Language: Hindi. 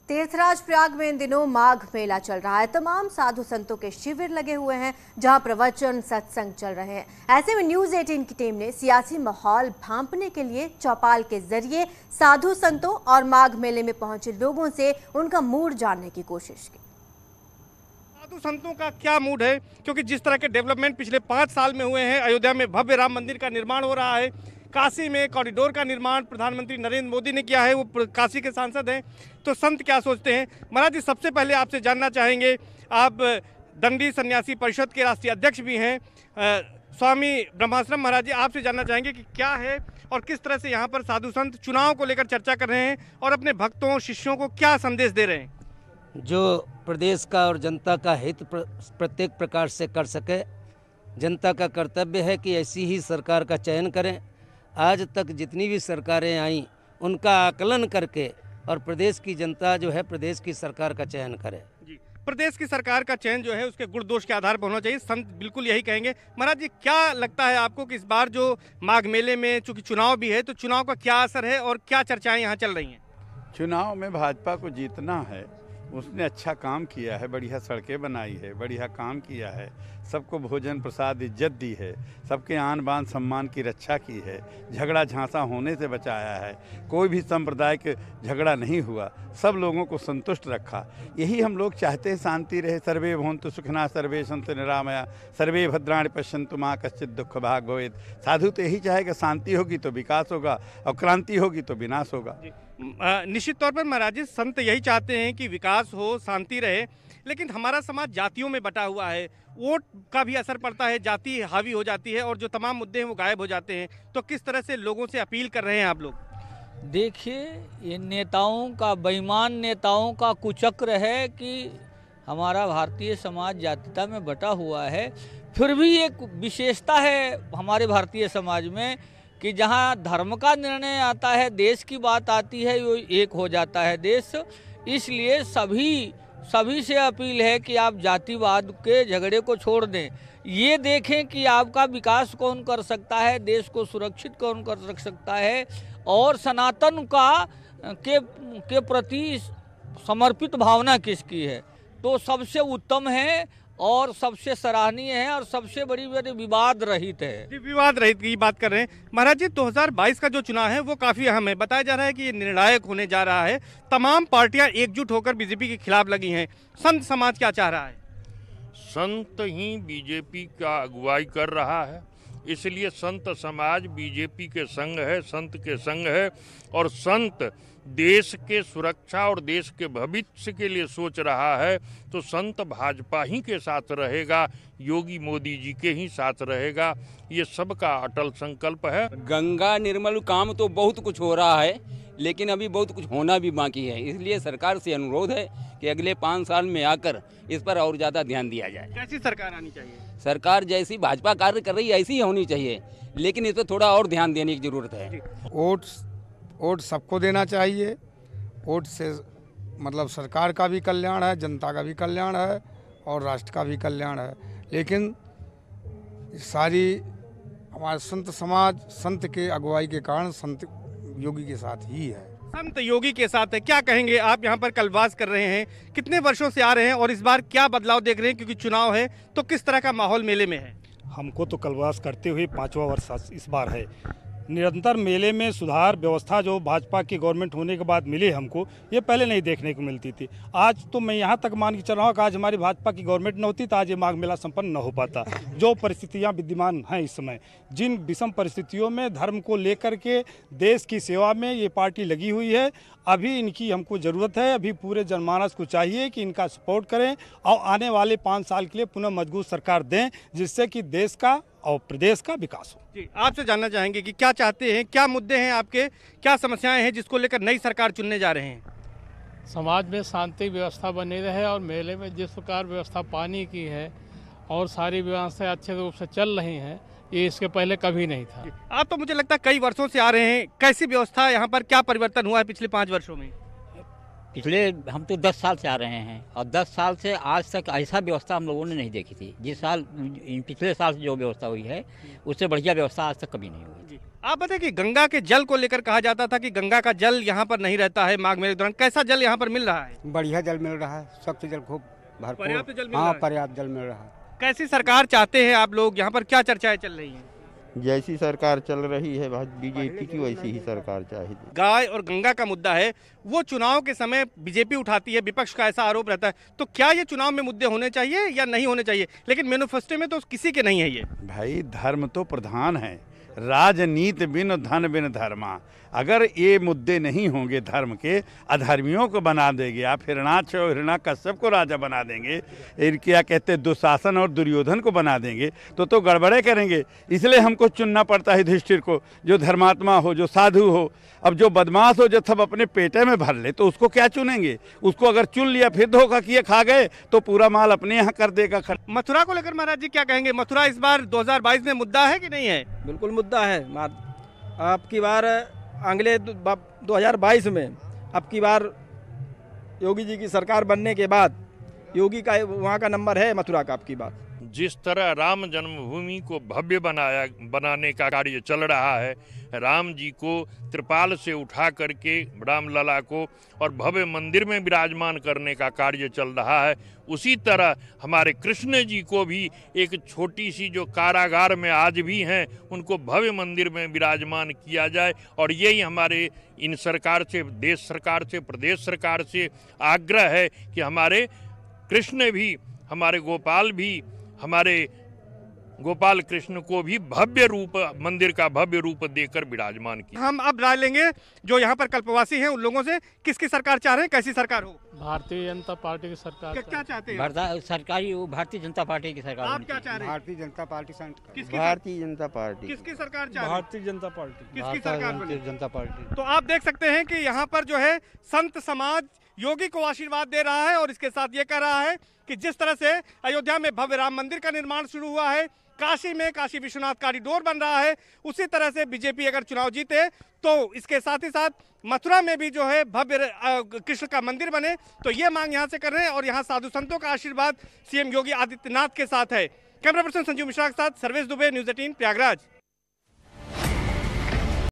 तीर्थराज प्रयाग में इन दिनों माघ मेला चल रहा है। तमाम साधु संतों के शिविर लगे हुए हैं जहां प्रवचन सत्संग चल रहे हैं। ऐसे में न्यूज़ 18 की टीम ने सियासी माहौल भांपने के लिए चौपाल के जरिए साधु संतों और माघ मेले में पहुंचे लोगों से उनका मूड जानने की कोशिश की। साधु संतों का क्या मूड है, क्योंकि जिस तरह के डेवलपमेंट पिछले 5 साल में हुए हैं, अयोध्या में भव्य राम मंदिर का निर्माण हो रहा है, काशी में कॉरिडोर का निर्माण प्रधानमंत्री नरेंद्र मोदी ने किया है, वो काशी के सांसद हैं, तो संत क्या सोचते हैं। महाराज जी, सबसे पहले आपसे जानना चाहेंगे, आप दंडी सन्यासी परिषद के राष्ट्रीय अध्यक्ष भी हैं, स्वामी ब्रह्माश्रम महाराज जी, आपसे जानना चाहेंगे कि क्या है और किस तरह से यहाँ पर साधु संत चुनाव को लेकर चर्चा कर रहे हैं और अपने भक्तों शिष्यों को क्या संदेश दे रहे हैं। जो प्रदेश का और जनता का हित प्रत्येक प्रकार से कर सके, जनता का कर्तव्य है कि ऐसी ही सरकार का चयन करें। आज तक जितनी भी सरकारें आईं उनका आकलन करके और प्रदेश की जनता जो है प्रदेश की सरकार का चयन करे। जी, प्रदेश की सरकार का चयन जो है उसके गुण दोष के आधार पर होना चाहिए, संत बिल्कुल यही कहेंगे। महाराज जी, क्या लगता है आपको कि इस बार जो माघ मेले में चूंकि चुनाव भी है, तो चुनाव का क्या असर है और क्या चर्चाएं यहाँ चल रही हैं। चुनाव में भाजपा को जीतना है, उसने अच्छा काम किया है, बढ़िया सड़कें बनाई है, बढ़िया काम किया है, सबको भोजन प्रसाद इज्जत दी है, सबके आन बान सम्मान की रक्षा की है, झगड़ा झांसा होने से बचाया है, कोई भी सांप्रदायिक झगड़ा नहीं हुआ, सब लोगों को संतुष्ट रखा। यही हम लोग चाहते हैं, शांति रहे। सर्वे भवन्तु सुखिनः सर्वे सन्तु निरामया सर्वे भद्राणि पश्यन्तु मा कश्चित् दुःख भाग् भवेत्। साधु तो यही चाहेगा, शांति होगी तो विकास होगा और क्रांति होगी तो विनाश होगा। निश्चित तौर पर महाराज जी, संत यही चाहते हैं कि विकास हो, शांति रहे, लेकिन हमारा समाज जातियों में बटा हुआ है, वोट का भी असर पड़ता है, जाति हावी हो जाती है और जो तमाम मुद्दे हैं वो गायब हो जाते हैं। तो किस तरह से लोगों से अपील कर रहे हैं आप लोग। देखिए, ये नेताओं का, बेईमान नेताओं का कुचक्र है कि हमारा भारतीय समाज जातिता में बटा हुआ है। फिर भी एक विशेषता है हमारे भारतीय समाज में कि जहाँ धर्म का निर्णय आता है, देश की बात आती है, वो एक हो जाता है देश। इसलिए सभी से अपील है कि आप जातिवाद के झगड़े को छोड़ दें, ये देखें कि आपका विकास कौन कर सकता है, देश को सुरक्षित कौन कर सकता है और सनातन के प्रति समर्पित भावना किसकी है। तो सबसे उत्तम है और सबसे सराहनीय है और सबसे बड़ी विवाद रहित है। जी, विवाद रहित की बात कर रहे हैं महाराज जी। 2022 का जो चुनाव है वो काफी अहम है, बताया जा रहा है कि ये निर्णायक होने जा रहा है। तमाम पार्टियां एकजुट होकर बीजेपी के खिलाफ लगी हैं। संत समाज क्या चाह रहा है। संत ही बीजेपी का अगुवाई कर रहा है, इसलिए संत समाज बीजेपी के संग है, संत के संग है और संत देश के सुरक्षा और देश के भविष्य के लिए सोच रहा है। तो संत भाजपा ही के साथ रहेगा, योगी मोदी जी के ही साथ रहेगा, ये सबका अटल संकल्प है। गंगा निर्मल काम तो बहुत कुछ हो रहा है, लेकिन अभी बहुत कुछ होना भी बाकी है। इसलिए सरकार से अनुरोध है कि अगले 5 साल में आकर इस पर और ज़्यादा ध्यान दिया जाए। कैसी सरकार आनी चाहिए। सरकार जैसी भाजपा कार्य कर रही है ऐसी ही होनी चाहिए, लेकिन इस पर थोड़ा और ध्यान देने की जरूरत है। वोट सबको देना चाहिए। वोट से मतलब सरकार का भी कल्याण है, जनता का भी कल्याण है और राष्ट्र का भी कल्याण है। लेकिन सारी हमारे संत समाज संत के अगुवाई के कारण संत योगी के साथ ही है। संत योगी के साथ है। क्या कहेंगे आप, यहाँ पर कल्पवास कर रहे हैं, कितने वर्षों से आ रहे हैं और इस बार क्या बदलाव देख रहे हैं, क्योंकि चुनाव है तो किस तरह का माहौल मेले में है। हमको तो कल्पवास करते हुए 5वां वर्ष इस बार है। निरंतर मेले में सुधार व्यवस्था जो भाजपा की गवर्नमेंट होने के बाद मिली हमको, ये पहले नहीं देखने को मिलती थी। आज तो मैं यहाँ तक मान के चल रहा हूँ कि आज हमारी भाजपा की गवर्नमेंट न होती तो आज ये माघ मेला संपन्न न हो पाता। जो परिस्थितियाँ विद्यमान हैं इस समय, जिन विषम परिस्थितियों में धर्म को लेकर के देश की सेवा में ये पार्टी लगी हुई है, अभी इनकी हमको ज़रूरत है। अभी पूरे जनमानस को चाहिए कि इनका सपोर्ट करें और आने वाले 5 साल के लिए पुनः मजबूत सरकार दें, जिससे कि देश का और प्रदेश का विकास हो। जी, आपसे जानना चाहेंगे कि क्या चाहते हैं, क्या मुद्दे हैं आपके, क्या समस्याएं हैं जिसको लेकर नई सरकार चुनने जा रहे हैं। समाज में शांति व्यवस्था बनी रहे और मेले में जिस प्रकार व्यवस्था पानी की है और सारी व्यवस्थाएं अच्छे रूप से चल रही हैं, ये इसके पहले कभी नहीं था। आप तो मुझे लगता है कई वर्षों से आ रहे हैं, कैसी व्यवस्था यहाँ पर, क्या परिवर्तन हुआ है पिछले 5 वर्षों में। पिछले हम तो 10 साल से आ रहे हैं और 10 साल से आज तक ऐसा व्यवस्था हम लोगों ने नहीं देखी थी। जिस साल पिछले साल से जो व्यवस्था हुई है उससे बढ़िया व्यवस्था आज तक कभी नहीं हुई। आप बताएं कि गंगा के जल को लेकर कहा जाता था कि गंगा का जल यहाँ पर नहीं रहता है माघ मेले के दौरान, कैसा जल यहाँ पर मिल रहा है? बढ़िया जल मिल रहा है, स्वच्छ जल खूब भरपूर, पर्याप्त जल मिल रहा है? पर्याप्त जल मिल रहा है। कैसी सरकार चाहते हैं आप लोग? यहाँ पर क्या चर्चाएं चल रही हैं? जैसी सरकार चल रही है बीजेपी की वैसी ही सरकार चाहिए। गाय और गंगा का मुद्दा है, वो चुनाव के समय बीजेपी उठाती है, विपक्ष का ऐसा आरोप रहता है, तो क्या ये चुनाव में मुद्दे होने चाहिए या नहीं होने चाहिए? लेकिन मैनिफेस्टो में तो किसी के नहीं है ये। भाई धर्म तो प्रधान है, राजनीति बिन धन बिन धर्मा। अगर ये मुद्दे नहीं होंगे धर्म के, अधर्मियों को बना देंगे आप, हिरणाक्ष और हिरण्यकश्यप को राजा बना देंगे, क्या कहते हैं दुशासन और दुर्योधन को बना देंगे, तो गड़बड़े करेंगे। इसलिए हमको चुनना पड़ता है युधिष्ठिर को, जो धर्मात्मा हो, जो साधु हो। अब जो बदमाश हो, जो सब अपने पेटे में भर ले, तो उसको क्या चुनेंगे? उसको अगर चुन लिया फिर धोखा किए खा गए तो पूरा माल अपने यहाँ कर देगा। मथुरा को लेकर महाराज जी क्या कहेंगे? मथुरा इस बार 2022 में मुद्दा है कि नहीं है? बिल्कुल मुद्दा है। आपकी बार अगले 2022 में आपकी बार योगी जी की सरकार बनने के बाद योगी का वहाँ का नंबर है मथुरा का आपकी बार। जिस तरह राम जन्मभूमि को भव्य बनाने का कार्य चल रहा है, राम जी को त्रिपाल से उठा करके रामलला को और भव्य मंदिर में विराजमान करने का कार्य चल रहा है, उसी तरह हमारे कृष्ण जी को भी एक छोटी सी जो कारागार में आज भी हैं उनको भव्य मंदिर में विराजमान किया जाए। और यही हमारे इन सरकार से, देश सरकार से, प्रदेश सरकार से आग्रह है कि हमारे कृष्ण भी, हमारे गोपाल भी, हमारे गोपाल कृष्ण को भी भव्य रूप, मंदिर का भव्य रूप देकर विराजमान किया। हम अब राय लेंगे जो यहाँ पर कल्पवासी हैं उन लोगों से, किसकी सरकार चाह रहे हैं, कैसी सरकार हो? भारतीय जनता पार्टी की सरकार। क्या चाहते हैं? सरकारी भारतीय जनता पार्टी की सरकार। आप क्या चाह रहे हैं? भारतीय जनता पार्टी। भारतीय जनता पार्टी। किसकी सरकार चाह रहे हैं? भारतीय जनता पार्टी। किसकी सरकार? भारतीय जनता पार्टी। तो आप देख सकते हैं कि यहाँ पर जो है संत समाज योगी को आशीर्वाद दे रहा है और इसके साथ ये कह रहा है कि जिस तरह से अयोध्या में भव्य राम मंदिर का निर्माण शुरू हुआ है, काशी में काशी विश्वनाथ कॉरिडोर बन रहा है, उसी तरह से बीजेपी अगर चुनाव जीते तो इसके साथ ही साथ मथुरा में भी जो है भव्य कृष्ण का मंदिर बने, तो ये मांग यहाँ से कर रहे हैं। और यहाँ साधु संतों का आशीर्वाद सीएम योगी आदित्यनाथ के साथ है। कैमरा पर्सन संजीव मिश्रा के साथ सर्वेश दुबे, न्यूज़ 18 प्रयागराज।